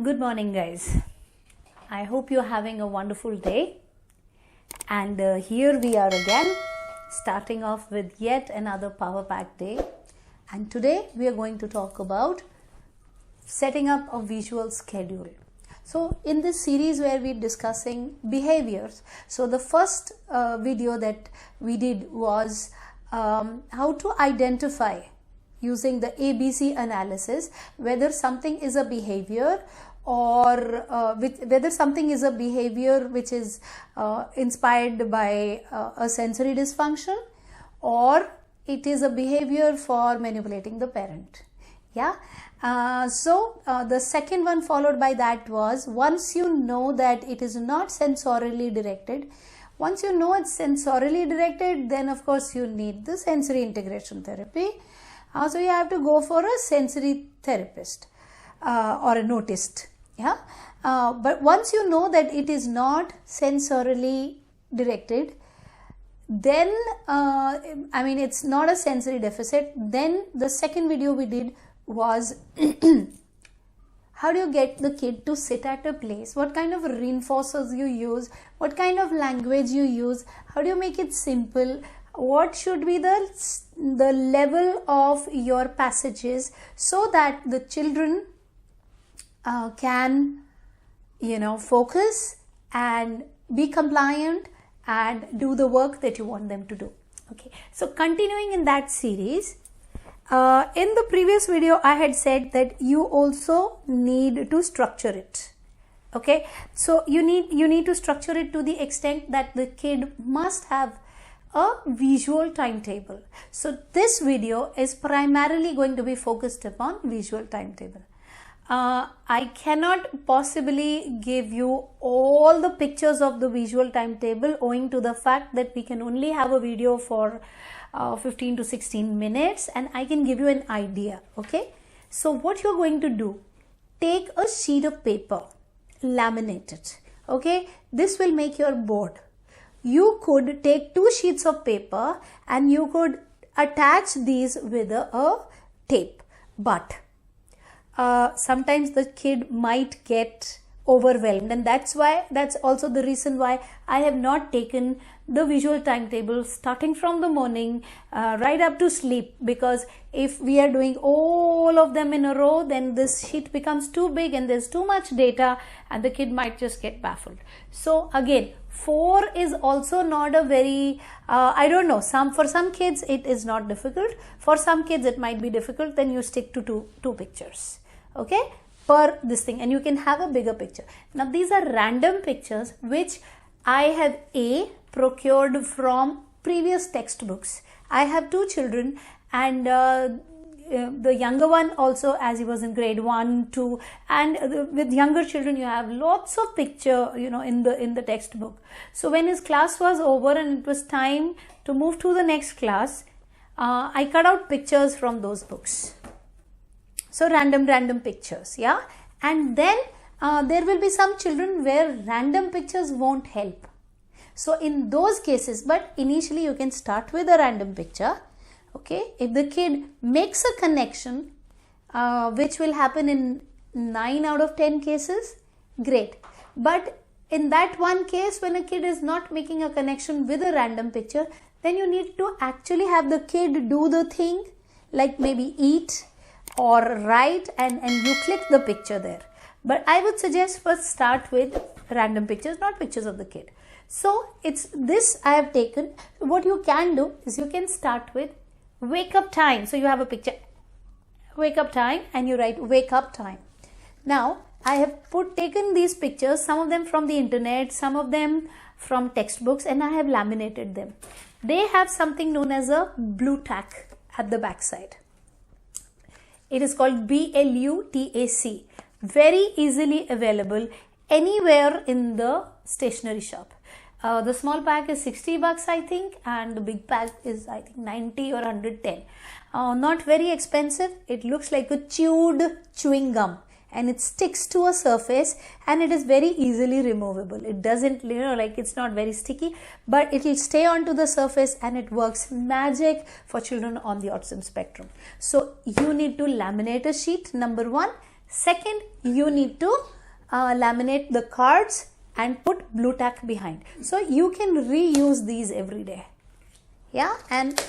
Good morning, guys. I hope you're having a wonderful day. And here we are again, starting off with yet another power pack day. And today we are going to talk about setting up a visual schedule. So in this series where we're discussing behaviors, so the first video that we did was how to identify using the ABC analysis whether something is a behavior or whether something is a behavior which is inspired by a sensory dysfunction or it is a behavior for manipulating the parent. So the second one followed by that was, once you know that it is not sensorily directed, once you know it's sensorily directed, then of course you need the sensory integration therapy. So you have to go for a sensory therapist or an autist. But once you know that it is not sensorily directed, then it's not a sensory deficit, then the second video we did was how do you get the kid to sit at a place, what kind of reinforcers you use, what kind of language you use, how do you make it simple, what should be the level of your passages so that the children can focus and be compliant and do the work that you want them to do. Okay, so continuing in that series, in the previous video I had said that you also need to structure it. Okay, so you need to structure it to the extent that the kid must have a visual timetable. So this video is primarily going to be focused upon visual timetable. I cannot possibly give you all the pictures of the visual timetable owing to the fact that we can only have a video for 15 to 16 minutes and I can give you an idea. Okay, so what you're going to do, take a sheet of paper, laminate it. Okay, this will make your board. You could take 2 sheets of paper and you could attach these with a tape, but sometimes the kid might get overwhelmed, and that's also the reason why I have not taken the visual timetable starting from the morning right up to sleep, because if we are doing all of them in a row, then this sheet becomes too big and there's too much data and the kid might just get baffled. So again, 4 is also not a very for some kids it is not difficult, for some kids it might be difficult, then you stick to two pictures, okay, per this thing, and you can have a bigger picture. Now these are random pictures which I have procured from previous textbooks. I have 2 children and the younger one also, as he was in grade 1, 2, and with younger children you have lots of picture in the textbook. So when his class was over and it was time to move to the next class, I cut out pictures from those books. So random pictures, and then there will be some children where random pictures won't help. So in those cases, but initially you can start with a random picture. Okay, if the kid makes a connection, which will happen in 9 out of 10 cases, great. But in that one case, when a kid is not making a connection with a random picture, then you need to actually have the kid do the thing, like maybe eat or write, and you click the picture there. But I would suggest first start with random pictures, not pictures of the kid. So it's this I have taken. What you can do is you can start with wake up time. So you have a picture, wake up time, and you write wake up time. Now I have taken these pictures, some of them from the internet, some of them from textbooks, and I have laminated them. They have something known as a blue tack at the back side. It is called BLUTAC. Very easily available anywhere in the stationery shop. The small pack is 60 bucks I think, and the big pack is I think 90 or 110. Not very expensive. It looks like a chewing gum and it sticks to a surface and it is very easily removable. It doesn't, it's not very sticky, but it will stay onto the surface and it works magic for children on the autism spectrum. So you need to laminate a sheet, number 1. Second, you need to laminate the cards and put blue tack behind. So you can reuse these every day. Yeah, and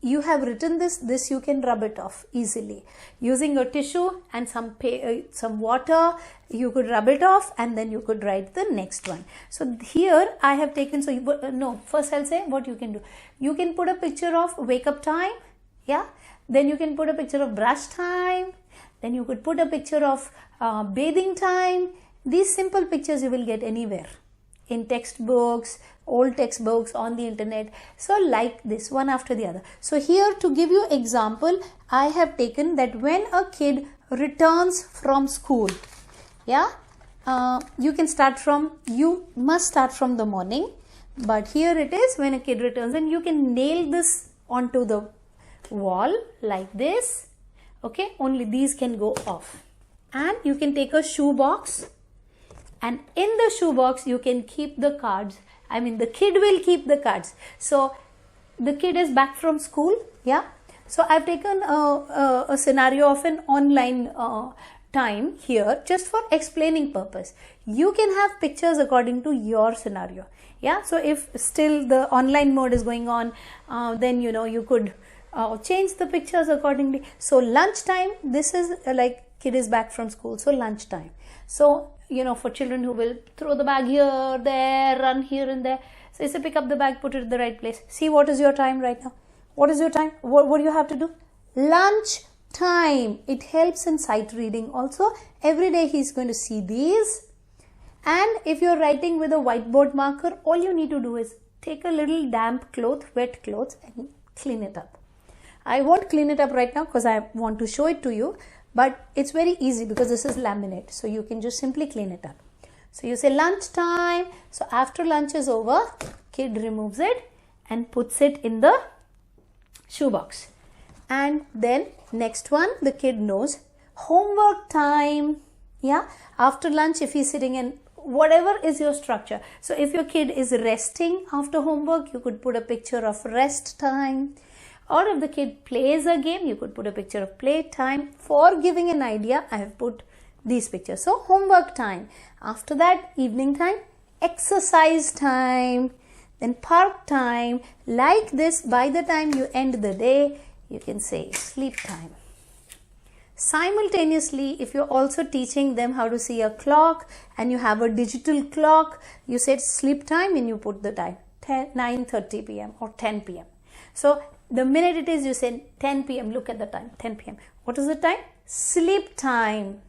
you have written this you can rub it off easily using a tissue and some water. You could rub it off and then you could write the next one. So here I have taken, so no, first I'll say what you can do. You can put a picture of wake up time, yeah, then you can put a picture of brush time, then you could put a picture of bathing time. These simple pictures you will get anywhere, in textbooks, old textbooks, on the internet. So like this, one after the other. So here, to give you example, I have taken that when a kid returns from school, yeah, you must start from the morning, but here it is when a kid returns, and you can nail this onto the wall like this. Okay, only these can go off. And you can take a shoe box, and in the shoe box you can keep the cards. I mean, the kid will keep the cards. So the kid is back from school, yeah. So I've taken a scenario of an online time here just for explaining purpose. You can have pictures according to your scenario, yeah. So if still the online mode is going on, then you could change the pictures accordingly. So lunchtime, this is like kid is back from school, so lunchtime. So for children who will throw the bag here, there, run here and there. So you say pick up the bag, put it in the right place. See, what is your time right now? What is your time? What do you have to do? Lunch time. It helps in sight reading also. Every day he's going to see these. And if you're writing with a whiteboard marker, all you need to do is take a little damp cloth, wet cloth, and clean it up. I won't clean it up right now because I want to show it to you. But it's very easy because this is laminate. So you can just simply clean it up. So you say lunch time. So after lunch is over, kid removes it and puts it in the shoebox. And then next one, the kid knows homework time. Yeah. After lunch, if he's sitting in whatever is your structure. So if your kid is resting after homework, you could put a picture of rest time. Or if the kid plays a game, you could put a picture of play time. For giving an idea, I have put these pictures. So homework time. After that, evening time, exercise time, then park time. Like this, by the time you end the day, you can say sleep time. Simultaneously, if you're also teaching them how to see a clock and you have a digital clock, you said sleep time and you put the time, 9:30 p.m. or 10 p.m. So the minute it is, you say 10 p.m. Look at the time, 10 p.m. What is the time? Sleep time.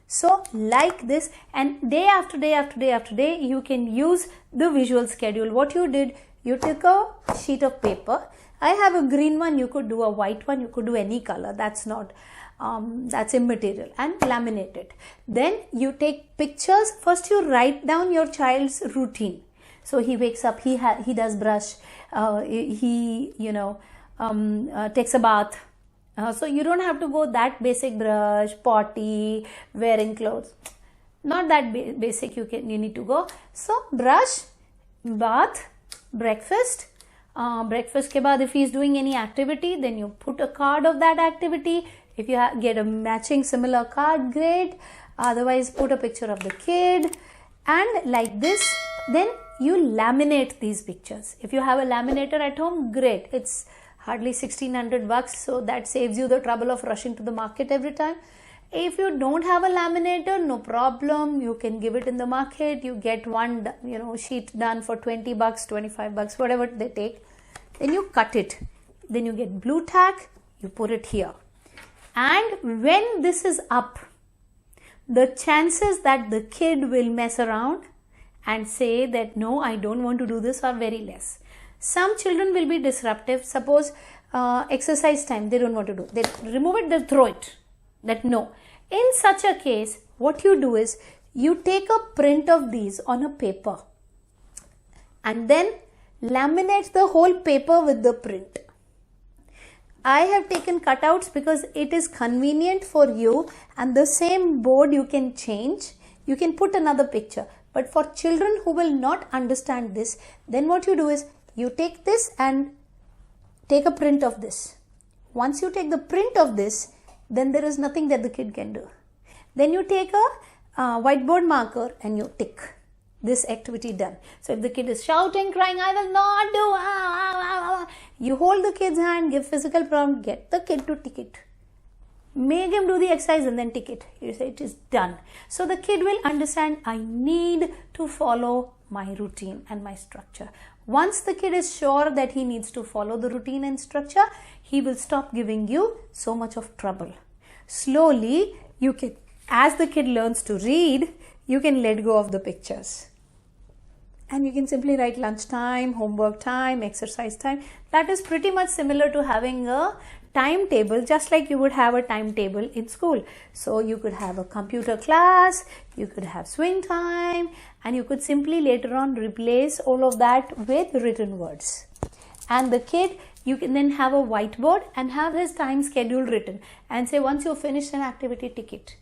So like this, and day after day after day after day, you can use the visual schedule. What you did, you took a sheet of paper. I have a green one. You could do a white one. You could do any color. That's not, that's immaterial, and laminate it. Then you take pictures. First you write down your child's routine. So he wakes up, he does brush, he takes a bath. So you don't have to go that basic, brush, potty, wearing clothes. Not that basic you need to go. So brush, bath, breakfast. Breakfast ke baad, if he is doing any activity, then you put a card of that activity. If you get a matching similar card, great. Otherwise, put a picture of the kid. And like this, then you laminate these pictures. If you have a laminator at home, great. It's hardly $1,600, so that saves you the trouble of rushing to the market every time. If you don't have a laminator, no problem. You can give it in the market. You get one, sheet done for $20, $25, whatever they take. Then you cut it. Then you get blue tack. You put it here. And when this is up, the chances that the kid will mess around and say that no, I don't want to do this are very less. Some children will be disruptive. Suppose exercise time, they don't want to do. They remove it, they throw it. That no. In such a case, what you do is you take a print of these on a paper and then laminate the whole paper with the print. I have taken cutouts because it is convenient for you, and the same board you can change. You can put another picture. But for children who will not understand this, then what you do is you take this and take a print of this. Once you take the print of this, then there is nothing that the kid can do. Then you take whiteboard marker and you tick this activity done. So if the kid is shouting, crying, I will not do, you hold the kid's hand, give physical prompt, get the kid to tick it. Make him do the exercise and then tick it. You say it is done. So the kid will understand, I need to follow my routine and my structure. Once the kid is sure that he needs to follow the routine and structure, he will stop giving you so much of trouble. Slowly, you can, as the kid learns to read, you can let go of the pictures. And you can simply write lunchtime, homework time, exercise time. That is pretty much similar to having a timetable, just like you would have a timetable in school. So you could have a computer class, you could have swing time, and you could simply later on replace all of that with written words. And the kid, you can then have a whiteboard and have his time schedule written and say, once you finish an activity, tick it.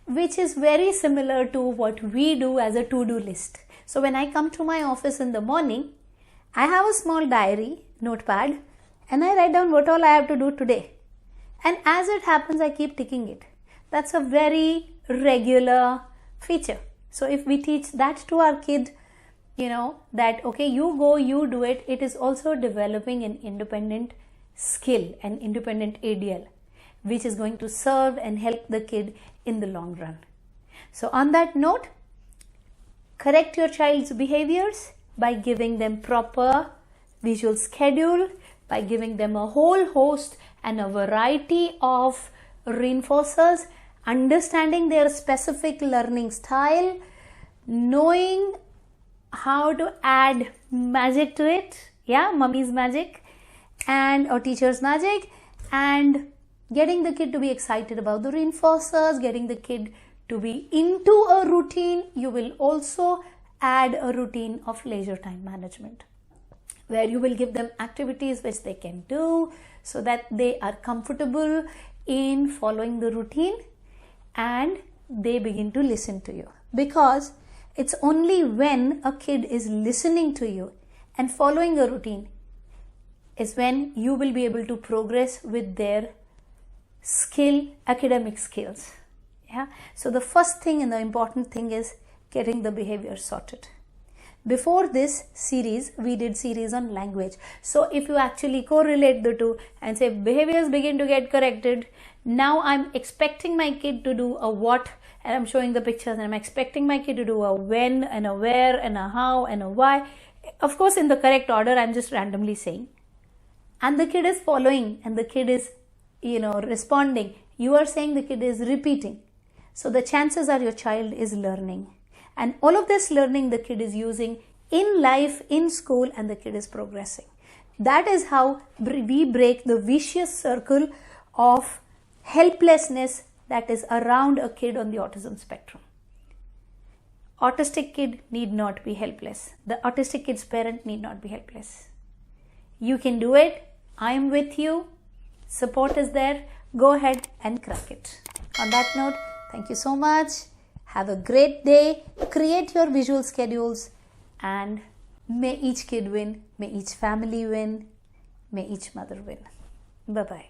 Which is very similar to what we do as a to-do list. So when I come to my office in the morning, I have a small diary, notepad, and I write down what all I have to do today. And as it happens, I keep ticking it. That's a very regular feature. So if we teach that to our kid, that, okay, you go, you do it, it is also developing an independent skill, an independent ADL, which is going to serve and help the kid in the long run. So on that note, correct your child's behaviors by giving them proper visual schedule, by giving them a whole host and a variety of reinforcers, understanding their specific learning style, knowing how to add magic to it, mummy's magic or teacher's magic, and getting the kid to be excited about the reinforcers, getting the kid to be into a routine. You will also add a routine of leisure time management, where you will give them activities which they can do so that they are comfortable in following the routine and they begin to listen to you. Because it's only when a kid is listening to you and following a routine is when you will be able to progress with their academic skills. So the first thing and the important thing is getting the behavior sorted. Before this series, we did series on language. So if you actually correlate the two and say behaviors begin to get corrected, now I'm expecting my kid to do a what, and I'm showing the pictures, and I'm expecting my kid to do a when and a where and a how and a why. Of course, in the correct order, I'm just randomly saying. And the kid is following and the kid is, responding. You are saying the kid is repeating. So the chances are your child is learning. And all of this learning the kid is using in life, in school, and the kid is progressing. That is how we break the vicious circle of helplessness that is around a kid on the autism spectrum. Autistic kid need not be helpless. The autistic kid's parent need not be helpless. You can do it. I am with you. Support is there. Go ahead and crack it. On that note, thank you so much. Have a great day. Create your visual schedules, and may each kid win. May each family win. May each mother win. Bye-bye.